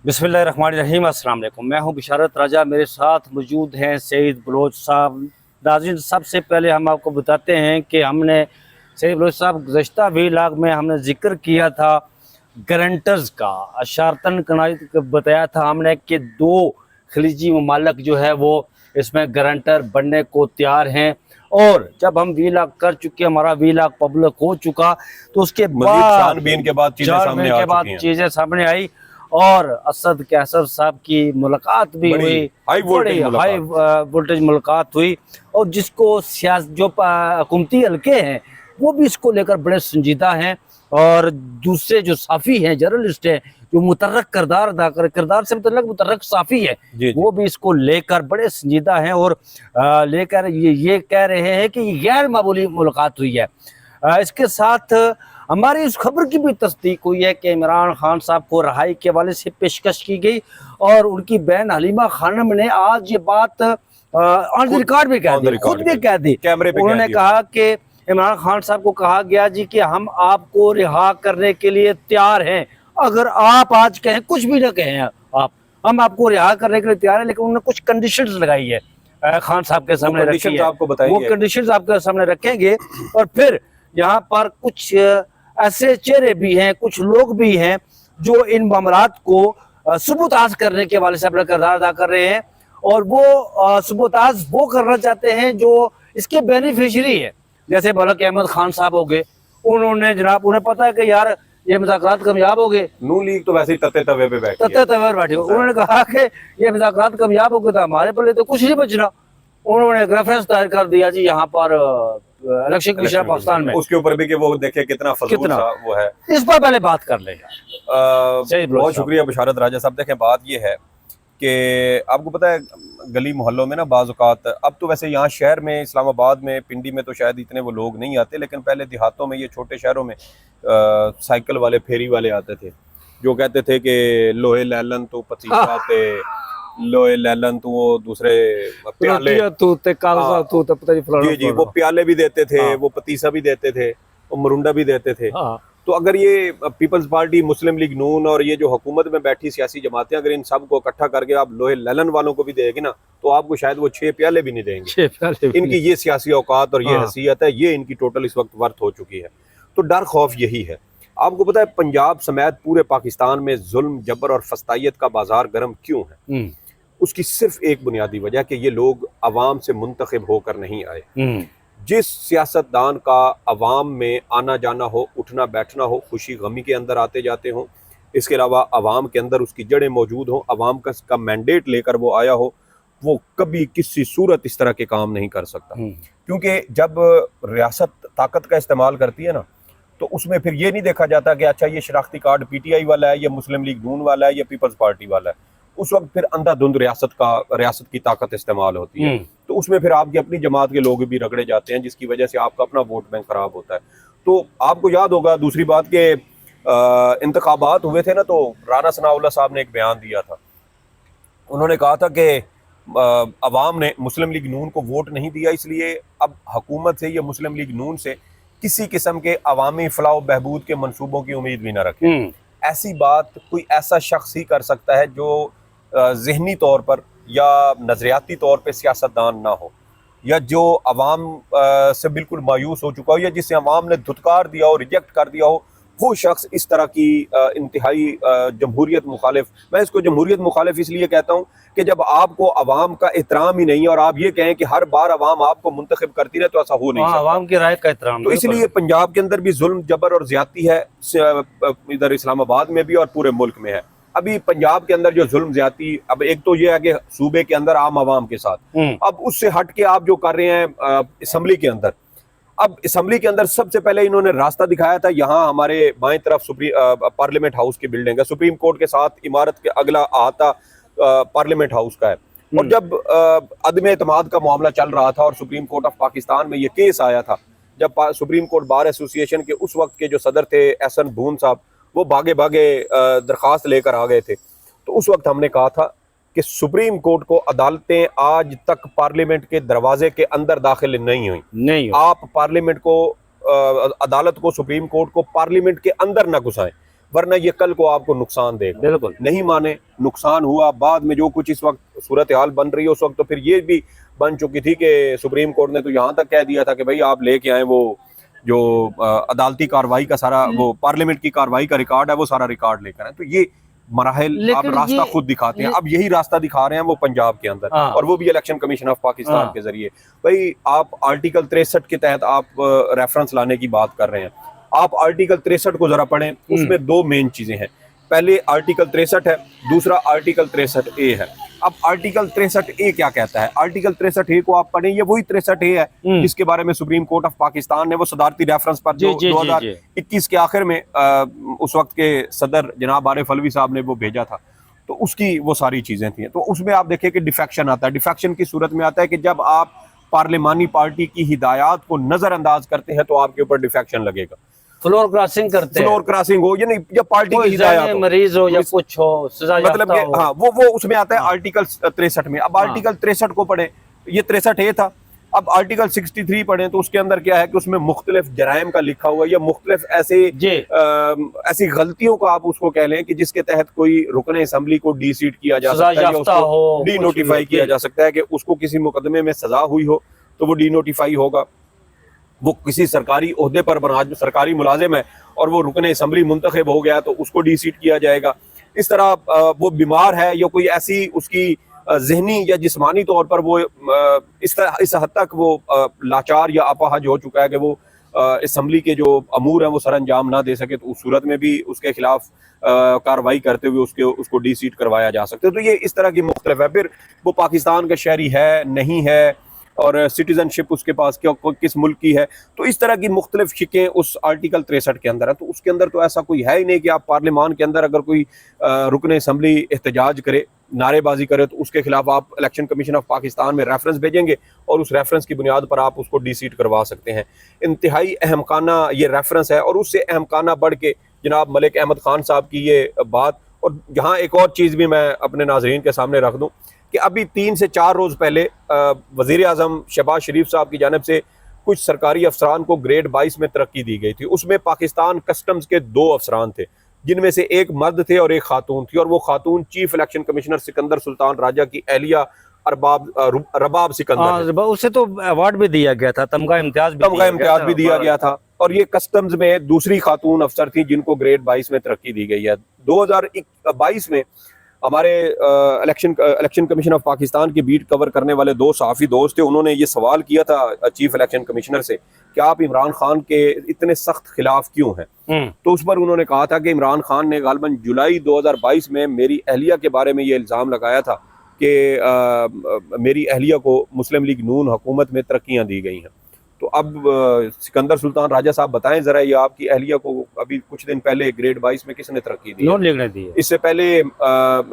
बिस्मिल्लाहिर्रहमानिर्रहीम। अस्सलाम वालेकुम। मैं हूं बिशारत राजा, मेरे साथ मौजूद हैं सईद बलोच साहब। नाज़रीन, सबसे पहले हम आपको बताते हैं कि हमने सईद बलोच साहब गुज़श्ता व्लॉग में हमने जिक्र किया था गारंटर्स का, अशारतन कनाइत बताया था हमने कि 2 खलीजी ममालिक जो है वो इसमें गारंटर बनने को तैयार हैं। और जब हम व्लॉग कर चुके, हमारा व्लॉग पब्लिक हो चुका, तो उसके बाद छानबीन के बाद चीज़ें सामने आई और असद कैसर साहब की मुलाकात भी हुई, बड़ी हाई वोल्टेज मुलाकात हुई। और जिसको जो हुकूमती हल्के हैं वो भी इसको लेकर बड़े संजीदा हैं, और दूसरे जो साफ़ी हैं, जर्नलिस्ट हैं, जो मुतर्रक किरदार अदा कर, किरदार से मतलब मुतर्रक साफ़ी है, वो भी इसको लेकर बड़े संजीदा हैं और लेकर ये कह रहे हैं कि ये गैर मामूली मुलाकात हुई है। इसके साथ हमारी इस खबर की भी तस्दीक हुई है कि इमरान खान साहब को रहाई के हवाले से पेशकश की गई, और उनकी बहन हलीमा खानम ने आज ये बात ऑन रिकॉर्ड भी कह दी, खुद भी कह दी। उन्होंने कहा कि इमरान खान साहब को कहा गया जी कि हम आपको रिहा करने के लिए तैयार हैं, अगर आप आज कहें, कुछ भी ना कहें आप, हम आपको रिहा करने के लिए तैयार हैं। लेकिन उन्होंने कुछ कंडीशंस लगाई है खान साहब के सामने रखी है, वो कंडीशंस आपके सामने रखेंगे। और फिर यहाँ पर कुछ ऐसे चेहरे भी हैं, कुछ लोग भी हैं जो इन मामलात को सुबुताज करने के हवाले से अपना किरदार अदा कर रहे हैं, और वो सुबुताज वो करना चाहते हैं जो इसके बेनिफिशरी है। जैसे मलिक अहमद खान साहब हो गए, उन्होंने जनाब, उन्हें पता है कि यार ये मुज़ाकरात कामयाब हो गए, नून लीग तो वैसे ही तत्ते तवे पे बैठी बैठी, उन्होंने कहा कि ये मुज़ाकरात कामयाब हो गए तो हमारे पल्ले तो कुछ नहीं बचना। उन्होंने एक रेफरेंस दायर कर दिया जी यहाँ पर इलेक्शन कमीशन पाकिस्तान में, उसके ऊपर भी कि वो देखे कितना वो है। इस पर पहले बात कर ले यार। बहुत शुक्रिया बिशारत राजा साहब। देखें, बात ये है कि आपको पता है गली मोहल्लों में ना बाज़ औक़ात, अब तो वैसे यहाँ शहर में इस्लामाबाद में, पिंडी में तो शायद इतने वो लोग नहीं आते, लेकिन पहले देहातों में, ये छोटे शहरों में साइकिल वाले, फेरी वाले आते थे जो कहते थे कि लोहे लैलन तो पतीसा थे, लोहे लैलन तो वो दूसरे प्याले, जी वो प्याले भी देते थे, वो पतीसा भी देते थे, वो मरुंडा भी देते थे। तो अगर ये पीपल्स पार्टी, मुस्लिम लीग नून और ये जो हुकूमत में बैठी सियासी जमातें, अगर इन सब को इकट्ठा करके आप लोहे ललन वालों को भी देगी ना, तो आपको शायद वो 6 प्याले भी नहीं देंगे। इनकी ये सियासी औकात और ये हैसियत है, ये इनकी टोटल इस वक्त वर्थ हो चुकी है। तो डर खौफ यही है। आपको पता है पंजाब समेत पूरे पाकिस्तान में जुल्म, जबर और फस्तायत का बाजार गर्म क्यों है? उसकी सिर्फ एक बुनियादी वजह कि ये लोग अवाम से मुंतखब होकर नहीं आए। जिस सियासतदान का अवाम में आना जाना हो, उठना बैठना हो, खुशी गमी के अंदर आते जाते हों, इसके अलावा अवाम के अंदर उसकी जड़ें मौजूद हों, अवाम का मैंडेट लेकर वो आया हो, वो कभी किसी सूरत इस तरह के काम नहीं कर सकता। क्योंकि जब रियासत ताकत का इस्तेमाल करती है ना, तो उसमें फिर ये नहीं देखा जाता कि अच्छा ये शनाख्ती कार्ड PTI वाला है, या मुस्लिम लीग नून वाला है, या पीपल्स पार्टी वाला है। उस वक्त फिर अंधाधुंध रियासत की ताकत इस्तेमाल होती है, तो उसमें फिर आपकी अपनी जमात के लोग भी रगड़े जाते हैं, जिसकी वजह से आपका अपना वोट बैंक खराब होता है। तो आपको याद होगा दूसरी बात के इंतखाबात हुए थे ना, तो राना सनाउल्लाह साहब ने एक बयान दिया था। उन्होंने कहा था कि अवाम ने मुस्लिम लीग नून को वोट नहीं दिया, इसलिए अब हुकूमत से या मुस्लिम लीग नून से किसी किस्म के अवामी फलाह बहबूद के मंसूबों की उम्मीद भी ना रखें। ऐसी बात कोई ऐसा शख्स ही कर सकता है जो ज़हनी तौर पर या नज़रियाती तौर पर सियासतदान ना हो, या जो अवाम से बिल्कुल मायूस हो चुका हो, या जिसे अवाम ने धुतकार दिया हो, रिजेक्ट कर दिया हो, वो शख्स इस तरह की इंतहाई जमहूरियत मुखालिफ, मैं इसको जमहूरियत मुखालिफ इसलिए कहता हूँ कि जब आपको अवाम का एहतराम ही नहीं है, और आप ये कहें कि हर बार अवाम आपको मुंतखब करती रहे, तो ऐसा हो नहीं सकता। अवाम की राय का एहतराम, तो इसलिए पंजाब के अंदर भी जुल्म, जबर और ज्यादती है, इधर इस्लामाबाद में भी और पूरे मुल्क में है। अभी पंजाब के अंदर जो जुल्म ज्यादती, अब एक तो ये है कि सूबे के अंदर आम आवाम के साथ, अब उससे हट के आप जो कर रहे हैं असम्बली के अंदर, अब असम्बली के अंदर सबसे पहले इन्होंने रास्ता दिखाया था, यहाँ हमारे बाएं तरफ पार्लियामेंट हाउस की बिल्डिंग है, सुप्रीम कोर्ट के साथ इमारत के अगला अहाता पार्लियामेंट हाउस का है। और जब अदम एतमाद का मामला चल रहा था और सुप्रीम कोर्ट ऑफ पाकिस्तान में ये केस आया था, जब सुप्रीम कोर्ट बार एसोसिएशन के उस वक्त के जो सदर थे एहसन बून साहब, वो भागे भागे दरख्वास्त लेकर आ गए थे, तो उस वक्त हमने कहा था कि सुप्रीम कोर्ट को अदालतें आज तक पार्लियामेंट के दरवाजे के अंदर दाखिल नहीं हुई। आप पार्लियामेंट को, अदालत को, सुप्रीम कोर्ट को पार्लियामेंट के अंदर ना घुसाएं। वरना ये कल को आपको नुकसान देगा। बिल्कुल नहीं माने, नुकसान हुआ। बाद में जो कुछ इस वक्त सूरत हाल बन रही है उस वक्त तो फिर ये भी बन चुकी थी कि सुप्रीम कोर्ट ने तो यहाँ तक कह दिया था कि भाई आप लेके आए वो जो अदालती कार्रवाई का सारा, वो पार्लियामेंट की कार्रवाई का रिकॉर्ड है, वो सारा रिकॉर्ड लेकर आए। तो ये मराहिल आप रास्ता खुद दिखाते हैं। अब यही रास्ता दिखा रहे हैं वो पंजाब के अंदर, और वो भी इलेक्शन कमीशन ऑफ पाकिस्तान के जरिए। भाई आप आर्टिकल 63 के तहत आप रेफरेंस लाने की बात कर रहे हैं। आप आर्टिकल 63 को जरा पढ़ें, उसमें दो मेन चीजें हैं। पहले आर्टिकल 63 है, दूसरा आर्टिकल 63A है। अब आर्टिकल 63A क्या कहता है? आर्टिकल 63A को आप पढ़ें, ये वही 63A है जिसके बारे में सुप्रीम कोर्ट ऑफ पाकिस्तान ने वो सदारती रेफरेंस पर जो 2021 के आखिर में उस वक्त के सदर जनाब आरिफ अलवी साहब ने वो भेजा था, तो उसकी वो सारी चीजें थी। तो उसमें आप देखें कि डिफेक्शन आता है। डिफेक्शन की सूरत में आता है कि जब आप पार्लिमानी पार्टी की हिदायत को नजरअंदाज करते हैं तो आपके ऊपर डिफेक्शन लगेगा। फ्लोर क्रॉसिंग करते हैं, फ्लोर क्रॉसिंग हो या नहीं, या पार्टी की हिदायत हो, मरीज हो या कुछ हो, सजा मतलब कि हाँ वो उसमें आता है आर्टिकल 63 में। अब आर्टिकल 63 को पढ़े, ये 63A था। अब आर्टिकल 63 पढ़े तो उसके अंदर क्या है कि उसमें मुख्तलिफ जराइम का लिखा हुआ है, या मुख्तलिफ ऐसी गलतियों का आप उसको कह लें कि जिसके तहत कोई रुकन असम्बली को डी सीट किया जा सकता है, या उसको डी नोटिफाई किया जा सकता है, कि उसको किसी मुकदमे में सजा हुई हो तो वो डी नोटिफाई होगा। वो किसी सरकारी ओहदे पर बना, सरकारी मुलाजिम है और वो रुकन असम्बली मुंतखब हो गया तो उसको डी सीट किया जाएगा। इस तरह वो बीमार है या कोई ऐसी उसकी जहनी या जिस्मानी तौर पर वो इस हद तक वो लाचार या अपाहज हो चुका है कि वो असम्बली के जो अमूर हैं वो सर अंजाम ना दे सके, तो उस सूरत में भी उसके खिलाफ कार्रवाई करते हुए उसको डी सीट करवाया जा सकता है। तो ये इस तरह की मुख्तलिफ है। फिर वो पाकिस्तान का शहरी है नहीं है, और सिटीजनशिप उसके पास किस मुल्क की है, तो इस तरह की मुख्तलिफ शिकें उस आर्टिकल 63 के अंदर है। तो उसके अंदर तो ऐसा कोई है ही नहीं कि आप पार्लियामान के अंदर अगर कोई रुकन असम्बली एहतजाज करे, नारेबाजी करे, तो उसके खिलाफ आप इलेक्शन कमीशन ऑफ पाकिस्तान में रेफरेंस भेजेंगे और उस रेफरेंस की बुनियाद पर आप उसको डी सीट करवा सकते हैं। इंतहाई अहमकाना ये रेफरेंस है। और उससे अहमकाना बढ़ के जनाब मलिक अहमद खान साहब की ये बात, और यहाँ एक और चीज़ भी मैं अपने नाजरीन के सामने रख दूँ कि अभी 3 से 4 रोज़ पहले वज़ीर आज़म शहबाज शरीफ साहब की जानिब से कुछ सरकारी अफसरान को ग्रेड 22 में तरक्की दी गई थी। उसमें पाकिस्तान कस्टम्स के 2 अफसरान थे, जिनमें से एक मर्द थे और एक खातून थी, और वो खातून chief election commissioner Sikandar Sultan Raja की अहलिया रबाब सिकंदर। उसे तो अवार्ड भी दिया गया था, तमगा इम्तियाज भी दिया गया था। और ये कस्टम्स में दूसरी खातून अफसर थी जिनको ग्रेड 22 में तरक्की दी गई है। 2022 में हमारे इलेक्शन कमीशन ऑफ पाकिस्तान की बीट कवर करने वाले 2 सहाफ़ी दोस्त थे। उन्होंने ये सवाल किया था चीफ इलेक्शन कमिश्नर से कि आप इमरान खान के इतने सख्त खिलाफ क्यों हैं। तो उस पर उन्होंने कहा था कि इमरान खान ने गालिबन जुलाई 2022 में मेरी अहलिया के बारे में ये इल्ज़ाम लगाया था कि मेरी अहलिया को मुस्लिम लीग नून हुकूमत में तरक्कियाँ दी गई हैं। तो अब सिकंदर सुल्तान राजा साहब बताएं जरा, ये आपकी अहलिया को अभी कुछ दिन पहले ग्रेड 22 में किसने तरक्की दी? नॉन लीग ने दी है। इससे पहले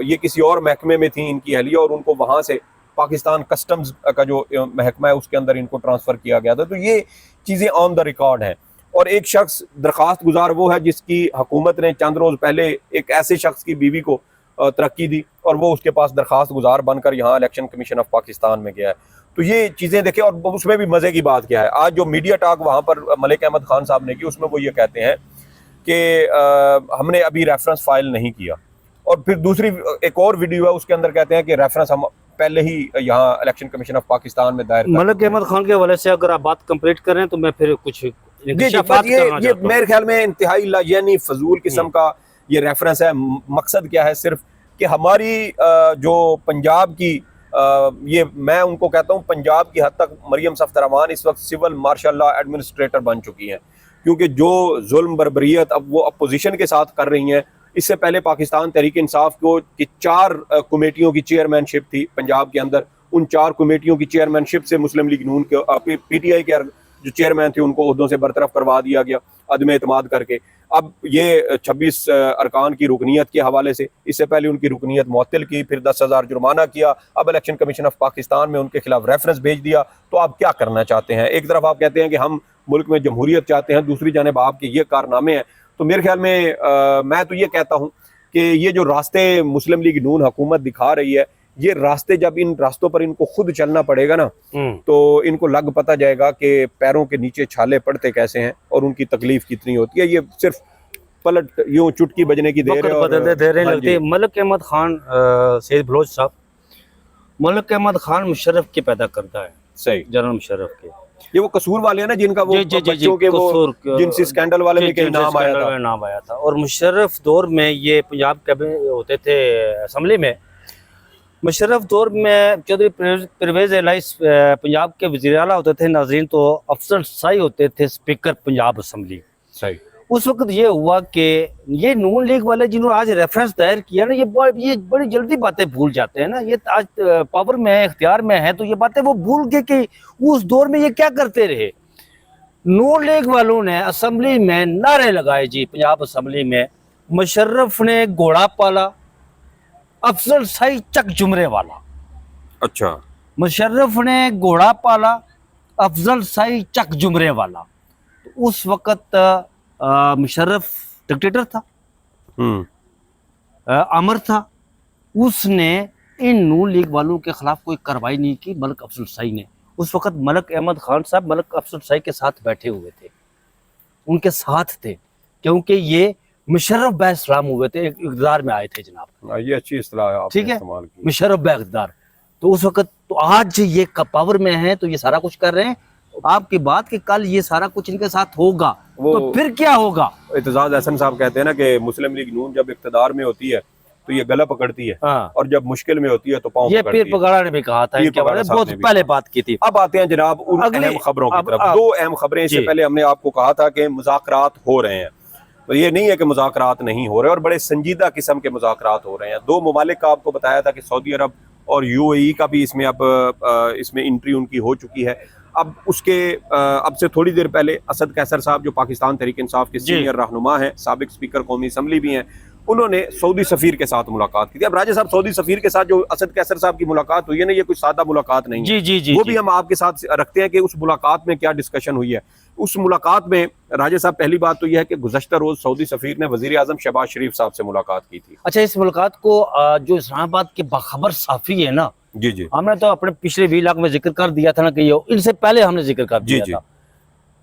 ये किसी और महकमे में थी इनकी अहलिया, और उनको वहां से पाकिस्तान कस्टम्स का जो महकमा है उसके अंदर इनको ट्रांसफर किया गया था। तो ये चीजें ऑन द रिकॉर्ड हैं। और एक शख्स दरखास्त गुजार वो है जिसकी हुकूमत ने चंद रोज पहले एक ऐसे शख्स की बीवी को तरक्की दी, और वो उसके पास दरखास्त गुजार बनकर यहाँ इलेक्शन कमीशन ऑफ पाकिस्तान में गया है। तो ये चीज़ें देखें। और उसमें भी मज़े की बात क्या है, आज जो मीडिया टॉक वहाँ पर मलिक अहमद खान साहब ने की, उसमें वो ये कहते हैं कि हमने अभी रेफरेंस फाइल नहीं किया। और फिर दूसरी एक और वीडियो है उसके अंदर कहते हैं कि रेफरेंस हम पहले ही यहाँ इलेक्शन कमीशन ऑफ पाकिस्तान में दायर। मलिक अहमद खान के हवाले से अगर आप बात कंप्लीट करें तो मैं फिर कुछ ये मेरे ख्याल में इंतहाई लायानी फजूल किस्म का ये रेफरेंस है। मकसद क्या है? सिर्फ कि हमारी जो पंजाब की ये मैं उनको कहता हूँ पंजाब की हद तक मरियम सफ्दर अमान इस वक्त सिविल मार्शल लॉ एडमिनिस्ट्रेटर बन चुकी हैं, क्योंकि जो जुल्म बर्बरियत अब वो अपोजिशन के साथ कर रही हैं। इससे पहले पाकिस्तान तहरीक इंसाफ को की 4 कमेटियों की चेयरमैनशिप थी पंजाब के अंदर। उन 4 कमेटियों की चेयरमैनशिप से मुस्लिम लीग नून के PTI के जो चेयरमैन थे उनको ओहदों से बरतरफ करवा दिया गया अदम एतमाद करके। अब ये 26 अरकान की रुकनीत के हवाले से, इससे पहले उनकी रुकनीत मुअत्तल की, फिर 10,000 जुर्माना किया, अब इलेक्शन कमीशन ऑफ पाकिस्तान में उनके खिलाफ रेफरेंस भेज दिया। तो आप क्या करना चाहते हैं? एक तरफ आप कहते हैं कि हम मुल्क में जमहूरियत चाहते हैं, दूसरी जानिब आपके ये कारनामे हैं। तो मेरे ख्याल में मैं तो ये कहता हूँ कि ये जो रास्ते मुस्लिम लीग नून हुकूमत दिखा रही है, ये रास्ते जब इन रास्तों पर इनको खुद चलना पड़ेगा ना, तो इनको लग पता जाएगा कि पैरों के नीचे छाले पड़ते कैसे हैं और उनकी तकलीफ कितनी होती है। ये सिर्फ पलट यूं चुटकी बजने की देर है और बदलते देर हाँ लगती है। जी, मलिक अहमद खान, सैयद बलोच साहब, मलिक अहमद खान मुशर्रफ के पैदा करता है, सही। जनरल मुशर्रफ के। ये वो कसूर वाले हैं ना जिनका वो जी, जी, जी, बच्चों के वो कसूर जिनसी स्कैंडल वाले में कहीं नाम आया स्कैंडल था। में नाम आया था। और मुशर्रफ दौर में ये पंजाब कैबिनेट होते थे असम्बली में, मुशर्रफ दौर में चौधरी परवेज इलाही पंजाब के वज़ीर आला होते थे नाज़रीन, तो अफसर शाही होते थे स्पीकर पंजाब असम्बली। सही। उस वक्त ये हुआ कि ये नून लीग वाले जिन्होंने आज रेफरेंस दायर किया ना, ये बड़ी जल्दी बातें भूल जाते हैं ना। ये आज पावर में है, इख्तियार में है, तो ये बातें वो भूल गए कि उस दौर में ये क्या करते रहे। नून लीग वालों ने असम्बली में नारे लगाए जी, पंजाब असम्बली में, मुशर्रफ ने घोड़ा पाला, अफजल शाही चक जुमरे वाला। अच्छा। मुशर्रफ ने घोड़ा पाला, अफजल शाही चक जुमरे वाला। तो उस वक्त मुशर्रफ डिक्टेटर था, अमर था, उसने इन नून लीग वालों के खिलाफ कोई कार्रवाई नहीं की। मलिक अफजल शाही ने, उस वक्त मलिक अहमद खान साहब मलिक अफजल शाही के साथ बैठे हुए थे, उनके साथ थे, क्योंकि ये मुशर्रफ बे इस्लाम हुए थे, इक़्तिदार में आए थे जनाब। ये अच्छी इस्तेलाह है, ठीक है, इस्तेमाल की। मुशर्रफ बे इक़्तिदार। तो उस वक्त, तो आज ये पावर में है तो ये सारा कुछ कर रहे हैं। आपकी बात कि कल ये सारा कुछ इनके साथ होगा तो फिर क्या होगा। इत्तेज़ाज़ अहसन साहब कहते हैं ना कि मुस्लिम लीग नून जब इक़्तिदार में होती है तो ये गला पकड़ती है, हाँ। और जब मुश्किल में होती है तो पाँव ये पकड़ती है। पीर पगाड़ा ने भी कहा था, इनके बारे में बहुत पहले बात की थी। अब आते हैं जनाब उन अहम खबरों की तरफ। दो अहम खबरें। इससे पहले हमने आपको कहा था कि मुज़ाकरात हो रहे हैं, तो ये नहीं है कि मुज़ाकरात नहीं हो रहे, और बड़े संजीदा किस्म के मुज़ाकरात हो रहे हैं। दो ममालिक का आपको बताया था कि सऊदी अरब और यूएई का भी इसमें अब इसमें एंट्री उनकी हो चुकी है। अब से थोड़ी देर पहले असद कैसर साहब, जो पाकिस्तान तहरीक इंसाफ के सीनियर रहनुमा हैं, साबिक स्पीकर कौमी असम्बली भी हैं, उन्होंने सऊदी सफीर के साथ मुलाकात की थी। अब राजा साहब, सऊदी सफीर के साथ जो असद कैसर साहब की मुलाकात हुई है ना, ये कोई सादा मुलाकात नहीं है। जी, वो भी हम आपके साथ रखते हैं कि उस मुलाकात में क्या डिस्कशन हुई है। उस मुलाकात में राजा साहब, पहली बात तो यह है कि गुज़श्ता रोज सऊदी सफीर ने वजीर आजम शहबाज शरीफ साहब से मुलाकात की थी। अच्छा, इस मुलाकात को जो इस्लामाबाद के बाखबर साफी है ना, जी जी, हमने तो अपने पिछले वीलॉग में जिक्र कर दिया था ना कि ये इनसे पहले हमने जिक्र कर दिया था,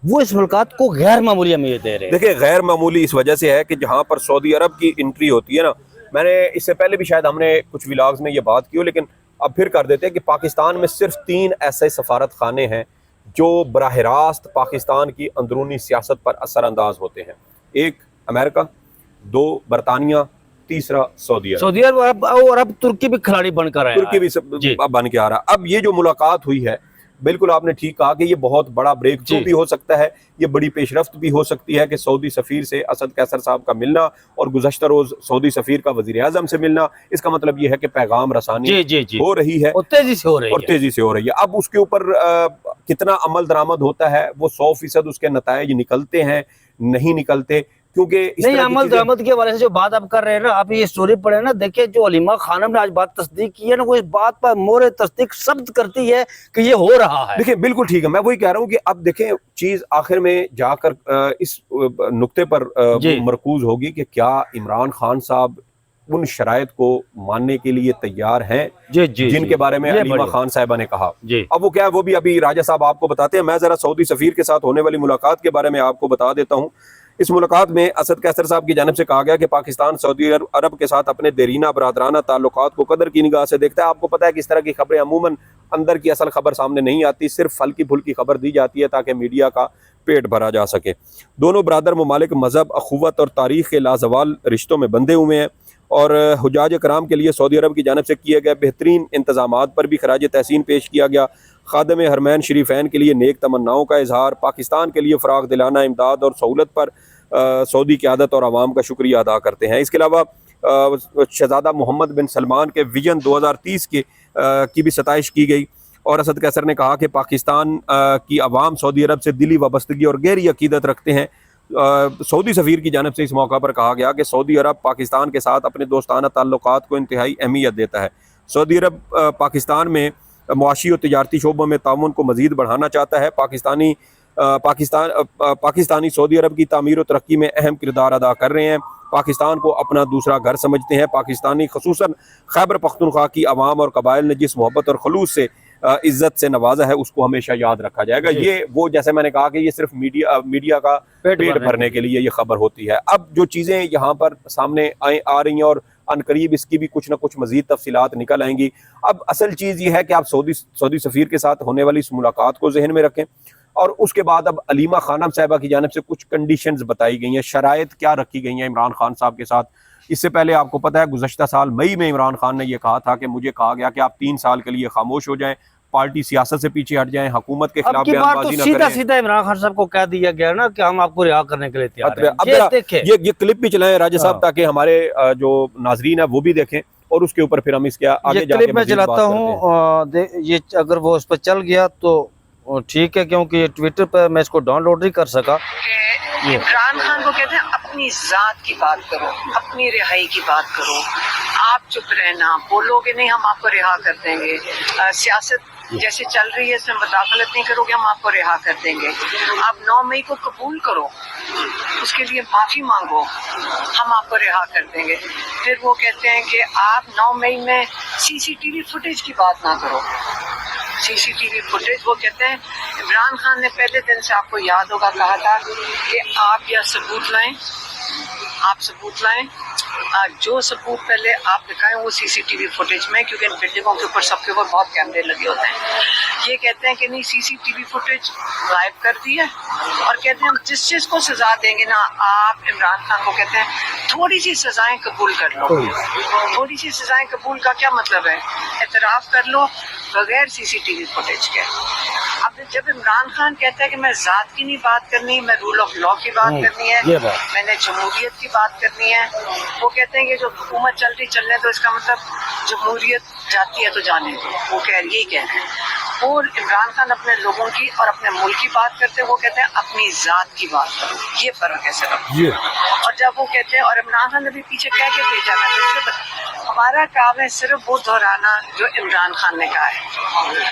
वो इस मुलाकात को गैर मामूली अहमियत दे रहे हैं। देखिए, गैर मामूली इस वजह से है कि जहाँ पर सऊदी अरब की एंट्री होती है ना, मैंने इससे पहले भी शायद हमने कुछ व्लॉग्स में ये बात की हो, लेकिन अब फिर कर देते हैं कि पाकिस्तान में सिर्फ 3 ऐसे सफारत खाने हैं जो बराह रास्त पाकिस्तान की अंदरूनी सियासत पर असरअंदाज होते हैं। एक अमेरिका, 2 बरतानिया, तीसरा सऊदी अरब, और अब तुर्की भी खिलाड़ी बनकर आया, तुर्की भी बन के आ रहा। अब ये जो मुलाकात हुई है, बिल्कुल आपने ठीक कहा कि ये बहुत बड़ा ब्रेक थ्रू भी हो सकता है, ये बड़ी पेशरफ्त भी हो सकती है कि सऊदी सफीर से असद कैसर साहब का मिलना और गुज़श्ता रोज सऊदी सफीर का वज़ीर आज़म से मिलना, इसका मतलब ये है कि पैगाम रसानी हो रही है और तेजी से हो रही है। अब उसके ऊपर कितना अमल दरामद होता है, वो 100% उसके नताइज निकलते हैं, नहीं निकलते, क्योंकि नहीं, अमल दरामद के हवाले से जो बात आप कर रहे हैं ना, आप ये स्टोरी पढ़े ना, देखिए जो हलीमा खानम ने आज बात तस्दीक की है ना, वो इस बात पर मोहर तस्दीक शब्द करती है कि ये हो रहा है। देखिए, बिल्कुल ठीक है, मैं वही कह रहा हूँ कि अब देखें चीज आखिर में जाकर इस नुक्ते पर मरकूज होगी कि क्या इमरान खान साहब उन शराइत को मानने के लिए तैयार हैं जिनके बारे में हलीमा खान साहिबा ने कहा। अब वो क्या है, वो भी अभी राजा साहब आपको बताते हैं। मैं जरा सऊदी सफीर के साथ होने वाली मुलाकात के बारे में आपको बता देता हूँ। इस मुलाकात में असद कैसर साहब की जानिब से कहा गया कि पाकिस्तान सऊदी अरब के साथ अपने देरीना बरादराना ताल्लुकात को कदर की निगाह से देखता है। आपको पता है कि इस तरह की खबरें अमूमन अंदर की असल खबर सामने नहीं आती, सिर्फ हल्की फुल्की खबर दी जाती है ताकि मीडिया का पेट भरा जा सके। दोनों बरादर ममालिक मजहब, अखुवत और तारीख के लाजवाल रिश्तों में बंधे हुए हैं और हुजाज कराम के लिए सऊदी अरब की जानिब से किए गए बेहतरीन इंतजामात पर भी खराज तहसीन पेश किया गया। खादम हरमैन शरीफैन के लिए नेक तमन्नाओं का इजहार, पाकिस्तान के लिए फ़राग दिलाना इमदाद और सहूलत पर सऊदी क़यादत और आवाम का शुक्रिया अदा करते हैं। इसके अलावा शहज़ादा मोहम्मद बिन सलमान के विजन 2030 की भी सताइश की गई और असद कैसर ने कहा कि पाकिस्तान की आवाम सऊदी अरब से दिली वाबस्तगी और गहरी अकीदत रखते हैं। सऊदी सफ़ीर की जानिब से इस मौका पर कहा गया कि सऊदी अरब पाकिस्तान के साथ अपने दोस्ताना ताल्लुकात को इंतहाई अहमियत देता है। सऊदी अरब पाकिस्तान में मुआशी और तिजारती शोबों में ताउन को मज़ीद बढ़ाना चाहता है। पाकिस्तानी सऊदी अरब की तामीर और तरक्की में अहम किरदार अदा कर रहे हैं, पाकिस्तान को अपना दूसरा घर समझते हैं। पाकिस्तानी खसूसन खैबर पख्तूनख्वा की आवाम और कबाइल ने जिस मोहब्बत और खलूस से इज्जत से नवाजा है उसको हमेशा याद रखा जाएगा। ये वो जैसे मैंने कहा कि ये सिर्फ मीडिया का पेट भरने के लिए ये खबर होती है। अब जो चीज़ें यहाँ पर सामने आ रही हैं और अनकरीब इसकी भी कुछ ना कुछ मजीद तफसीलात निकल आएंगी। अब असल चीज़ ये है कि आप सऊदी सफ़ीर के साथ होने वाली इस मुलाकात को जहन में रखें और उसके बाद अब अलीमा खानम साहिबा की जानिब से कुछ कंडीशंस बताई गई हैं, शराइत क्या रखी गई हैं इमरान खान साहब के साथ। इससे पहले आपको पता है गुज़श्ता साल मई में इमरान खान ने यह कहा था कि मुझे कहा गया कि आप 3 साल के लिए खामोश हो जाएं, पार्टी सियासत से पीछे हट जाएं, हुकूमत के खिलाफ बयानबाजी न करें। सीधा इमरान खान साहब को कह दिया गया ना कि हम आपको रिहा करने के लिए तैयार हैं। अब ये क्लिप भी चलाएं राजा साहब ताकि हमारे जो नाजरीन है वो भी देखें और उसके ऊपर फिर हम इसके आगे जाके मैं चलाता हूँ। ये अगर वो उस पर चल गया तो ठीक है, क्योंकि ये ट्विटर पर मैं इसको डाउनलोड नहीं कर सका। इमरान खान को कहते हैं अपनी जात की बात करो, अपनी रिहाई की बात करो, आप चुप रहना, बोलोगे नहीं हम आपको रिहा कर देंगे, सियासत जैसे चल रही है इसमें मुदाखलत नहीं करोगे हम आपको रिहा कर देंगे, आप 9 मई को कबूल करो, उसके लिए माफी मांगो, हम आपको रिहा कर देंगे। फिर वो कहते हैं कि आप 9 मई में सीसीटीवी फुटेज की बात ना करो। सीसीटीवी फुटेज, वो कहते हैं इमरान खान ने पहले दिन से आपको याद होगा कहा था कि आप यह सबूत लाएं, आप सबूत लाएं, जो सबूत पहले आप दिखाएं वो सीसीटीवी फुटेज में, क्योंकि इन बिल्डिंगों के ऊपर सबके ऊपर बहुत कैमरे लगे होते हैं। ये कहते हैं कि नहीं सीसीटीवी फुटेज गायब कर दी है और कहते हैं हम जिस चीज़ को सजा देंगे ना, आप इमरान खान को कहते हैं थोड़ी सी सजाएं कबूल कर लो। थोड़ी सी सजाएं कबूल का क्या मतलब है? एतराफ़ कर लो बगैर सीसीटीवी फुटेज के। अब जब इमरान खान कहता है कि मैं जात की नहीं बात करनी, मैं रूल ऑफ लॉ की बात करनी है, मैंने जमहूरियत की बात करनी है, वो कहते हैं कि जो हुकूमत चल रही चलने तो इसका मतलब जमहूरियत जाती है तो जाने दो, वो यही कहते हैं। और इमरान खान अपने लोगों की और अपने मुल्क की बात करते हैं, वो कहते हैं अपनी जात की बात करो। ये फर्क है सिर्फ। और जब वो कहते हैं, और इमरान खान ने भी पीछे कह के भेजा था, हमारा काम है सिर्फ वो दोहराना जो इमरान खान ने कहा है।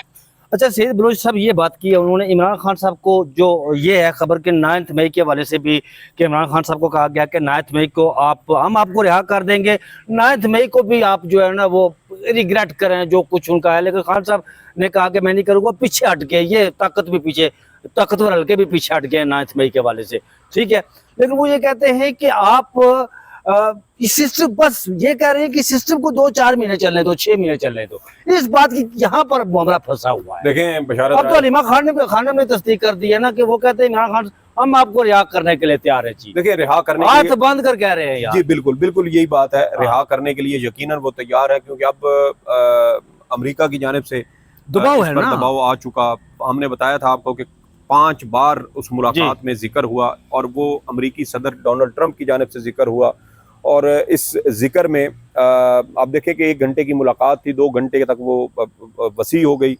अच्छा, सैयद बलोच साहब ये बात की है उन्होंने इमरान खान साहब को, जो ये है खबर के 9 मई के हवाले से भी कि इमरान खान साहब को कहा गया कि 9 मई को हम आपको रिहा कर देंगे, 9 मई को भी आप जो है ना वो रिग्रेट करें जो कुछ उनका है। लेकिन खान साहब ने कहा कि मैं नहीं करूँगा, पीछे हट गए, ये ताकतवर हल्के भी पीछे हट गए 9 मई के हवाले से, ठीक है। लेकिन वो ये कहते हैं कि आप इस सिस्टम, बस ये कह रहे हैं कि सिस्टम को 2-4 महीने चलने दो, 6 महीने चलने दो। इस बात की यहाँ पर मामला फंसा हुआ है। देखें बशारत, अब तो अलीमा खान ने तस्दीक कर दी है ना कि वो कहते हैं इमरान खान हम आपको रिहा करने के लिए तैयार है। जी देखिए, रिहा करने हाथ बंद कर कह रहे हैं यार। जी बिल्कुल यही बात है। रिहा करने के लिए यकीनन वो तैयार है, क्योंकि अब अमेरिका की जानिब से दबाव है ना, दबाव आ चुका। हमने बताया था आपको कि 5 बार उस मुलाकात में जिक्र हुआ और वो अमेरिकी सदर डोनाल्ड ट्रंप की जानिब से जिक्र हुआ। और इस जिक्र में आप देखें कि 1 घंटे की मुलाकात थी, 2 घंटे तक वो वसी हो गई।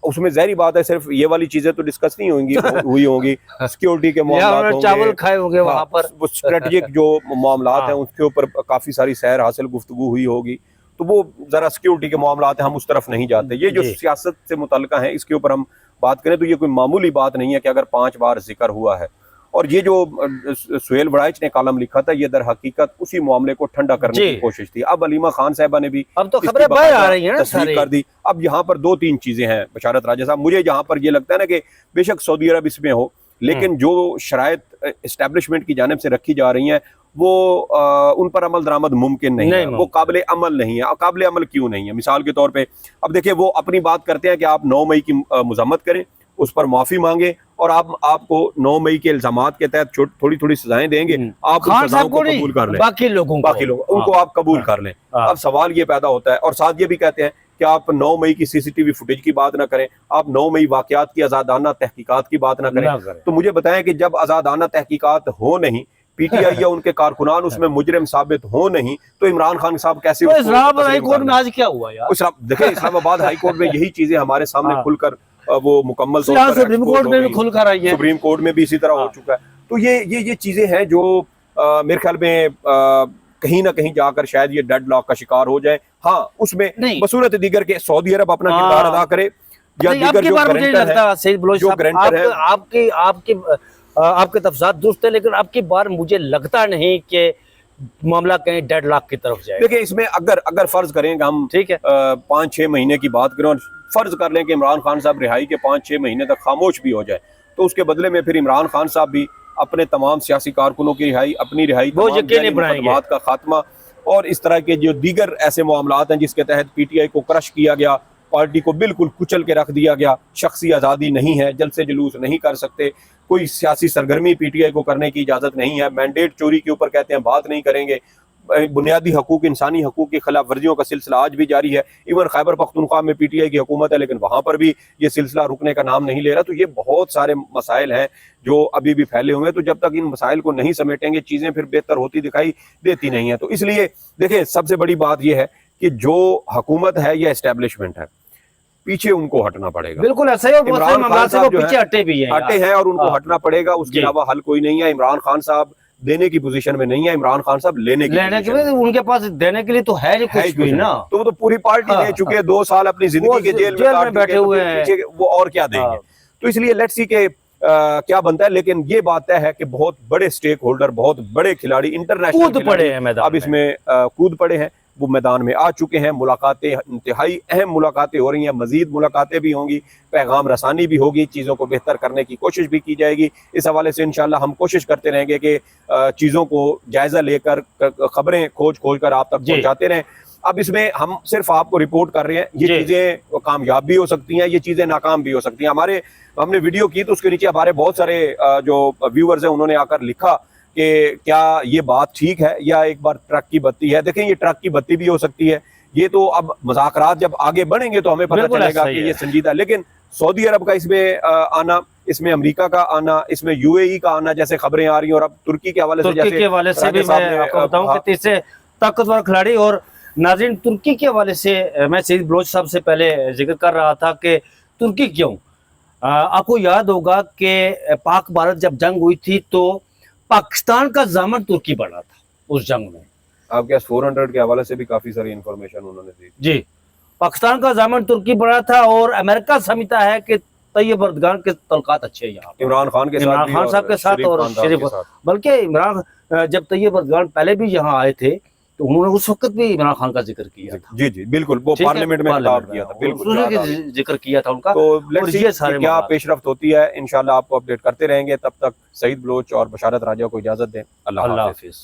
उसमें ज़ाहिर बात है सिर्फ ये वाली चीज़ें तो डिस्कस नहीं हुई होंगी, सिक्योरिटी के मामला, चावल खाए होंगे वहाँ पर, वो स्ट्रेटजिक जो मामलात हैं उसके ऊपर काफ़ी सारी सैर हासिल गुफ्तगू हुई होगी। तो वो ज़रा सिक्योरिटी के मामलात हैं, हम उस तरफ नहीं जाते। ये जो सियासत से मुतल्लिका है इसके ऊपर हम बात करें तो ये कोई मामूली बात नहीं है कि अगर 5 बार जिक्र हुआ है। और ये जो सुहेल वड़ाइच ने कॉलम लिखा था, ये दर हकीकत उसी मामले को ठंडा करने की कोशिश थी। अब अलीमा खान साहबा ने भी अब तो खबरें बाहर आ रही हैं ना तस्दीक कर दी। अब यहाँ पर 2-3 चीजें हैं बशारत राजा साहब। मुझे यहाँ पर ये लगता है ना कि बेशक सऊदी अरब इसमें हो, लेकिन जो शराइत एस्टेब्लिशमेंट की जानिब से रखी जा रही हैं वो उन पर अमल दरामद मुमकिन नहीं है, वो काबिल अमल नहीं है। काबिल अमल क्यों नहीं है? मिसाल के तौर पे अब देखिए, वो अपनी बात करते हैं कि आप 9 मई की मजम्मत करें, उस पर माफी मांगे और आपको 9 मई के इल्जामात के तहत थोड़ी साजाएं देंगे, आप खान साहब को कबूल कर लें, बाकी लोगों उनको आप कबूल कर लें। अब सवाल ये पैदा होता है, और साथ ये भी कहते हैं कि आप 9 मई की सीसीटीवी फुटेज की बात ना करें, आप 9 मई वाकयात की आजादाना तहकीकात की बात ना करें। तो मुझे बताएं कि जब आजादाना तहकीकात हो नहीं, पीटीआई या उनके कारकुनान उसमें मुजरिम साबित हो नहीं, तो इमरान खान साहब कैसे? हाई कोर्ट में आज क्या हुआ यार? देखिए, इस्लामाबाद हाई कोर्ट में यही चीजें हमारे सामने खुलकर वो मुकम्मल सुप्रीम कोर्ट में भी खुलकर आई है, सुप्रीम कोर्ट में भी इसी तरह हो चुका है। तो ये चीजें हैं जो मेरे ख्याल में कहीं ना कहीं जाकर शायद ये डेडलॉक का शिकार हो जाए। हाँ, उसमें बसूरत दीगर के सऊदी अरब अपना किरदार अदा करे या दीगर जो गारंटर है। आपके तफसात दुरुस्त है, लेकिन आपकी बार मुझे लगता नहीं कि मामला कहीं डेडलॉक की तरफ जाए। देखिए, इसमें अगर फर्ज करें कि हम, ठीक है, 5-6 महीने की बात करें और फर्ज कर लें कि इमरान खान साहब रिहाई के 5-6 महीने तक खामोश भी हो जाए, तो उसके बदले में फिर इमरान खान साहब भी अपने तमाम सियासी कारकुनों की रिहाई, अपनी रिहाई, मुकदमात का खात्मा और इस तरह के जो दीगर ऐसे मामलात हैं जिसके तहत पीटीआई को क्रश किया गया, पार्टी को बिल्कुल कुचल के रख दिया गया, शख्सी आज़ादी नहीं है, जलसे जुलूस नहीं कर सकते, कोई सियासी सरगर्मी पीटीआई को करने की इजाज़त नहीं है, मैंडेट चोरी के ऊपर कहते हैं बात नहीं करेंगे, बुनियादी हकूक, इंसानी हकूक की खिलाफ वर्जियों का सिलसिला आज भी जारी है। इवन खैबर पख्तूनख्वा में पीटीआई की हुकूमत है, लेकिन वहाँ पर भी ये सिलसिला रुकने का नाम नहीं ले रहा। तो ये बहुत सारे मसाइल हैं जो अभी भी फैले हुए हैं। तो जब तक इन मसाइल को नहीं समेटेंगे, चीज़ें फिर बेहतर होती दिखाई देती नहीं है। तो इसलिए देखिए, सबसे बड़ी बात यह है कि जो हुकूमत है या एस्टेब्लिशमेंट है, पीछे उनको हटना पड़ेगा। बिल्कुल ऐसा ही, इमरान खान साहब पीछे हटे भी हैं, हटे हैं और उनको हटना पड़ेगा। उसके अलावा हल कोई नहीं है। इमरान खान साहब देने की पोजीशन में नहीं है, इमरान खान साहब लेने के उनके पास देने के लिए तो है कुछ भी ना। तो वो तो पूरी पार्टी दे चुके हैं, 2 साल अपनी जिंदगी के जेल में बैठे हुए हैं, वो और क्या देंगे। तो इसलिए लेट्स सी के क्या बनता है। लेकिन ये बात तय है कि बहुत बड़े स्टेक होल्डर, बहुत बड़े खिलाड़ी, इंटरनेशनल कूद पड़े हैं मैदान, अब इसमें कूद पड़े हैं, वो मैदान में आ चुके हैं। मुलाकातें, इंतहाई अहम मुलाकातें हो रही हैं, मजीद मुलाकातें भी होंगी, पैगाम रसानी भी होगी, चीज़ों को बेहतर करने की कोशिश भी की जाएगी। इस हवाले से इंशाल्लाह हम कोशिश करते रहेंगे कि चीज़ों को जायज़ा लेकर, खबरें खोज कर आप तक पहुँचाते रहें। अब इसमें हम सिर्फ आपको रिपोर्ट कर रहे हैं, ये चीज़ें कामयाब भी हो सकती हैं, ये चीज़ें नाकाम भी हो सकती हैं। हमने वीडियो की तो उसके नीचे हमारे बहुत सारे जो व्यूअर्स हैं उन्होंने आकर लिखा कि क्या ये बात ठीक है या एक बार ट्रक की बत्ती है। देखें, ये ट्रक की बत्ती भी हो सकती है। ये तो अब मुज़ाकरात जब आगे बढ़ेंगे तो हमें पता चलेगा कि ये संजीदा। लेकिन सऊदी अरब का इसमें आना, इसमें अमेरिका का आना, इसमें यूएई का आना, जैसे खबरें आ रही हैं, और अब तुर्की के हवाले से भी मैं आपको बताऊं कि तीसरे ताकतवर खिलाड़ी। और नाज़रीन, तुर्की के हवाले से मैं सईद बलोच साहब से पहले जिक्र कर रहा था कि तुर्की क्यों। आपको याद होगा कि पाक भारत जब जंग हुई थी तो पाकिस्तान का ज़ामन तुर्की बना था उस जंग में। आपके 400 के हवाले से भी काफी सारी इंफॉर्मेशन उन्होंने दी। जी, पाकिस्तान का ज़ामन तुर्की बना था और अमेरिका समझता है कि तैयब एर्दोगान के तलकात अच्छे हैं यहाँ, इमरान खान साहब के साथ और शरीफ। बल्कि इमरान जब तैयब एर्दोगान पहले भी यहाँ आए थे तो उन्होंने उस वक्त भी इमरान खान का जिक्र किया था। जी जी बिल्कुल, वो पार्लियामेंट में खिताब किया था, बिल्कुल जिक्र किया था उनका। तो लेट्स सी क्या पेशरफ्त होती है, इंशाल्लाह आपको अपडेट करते रहेंगे। तब तक सईद बलोच और बशारत राजा को इजाजत दें। अल्लाह हाफिज।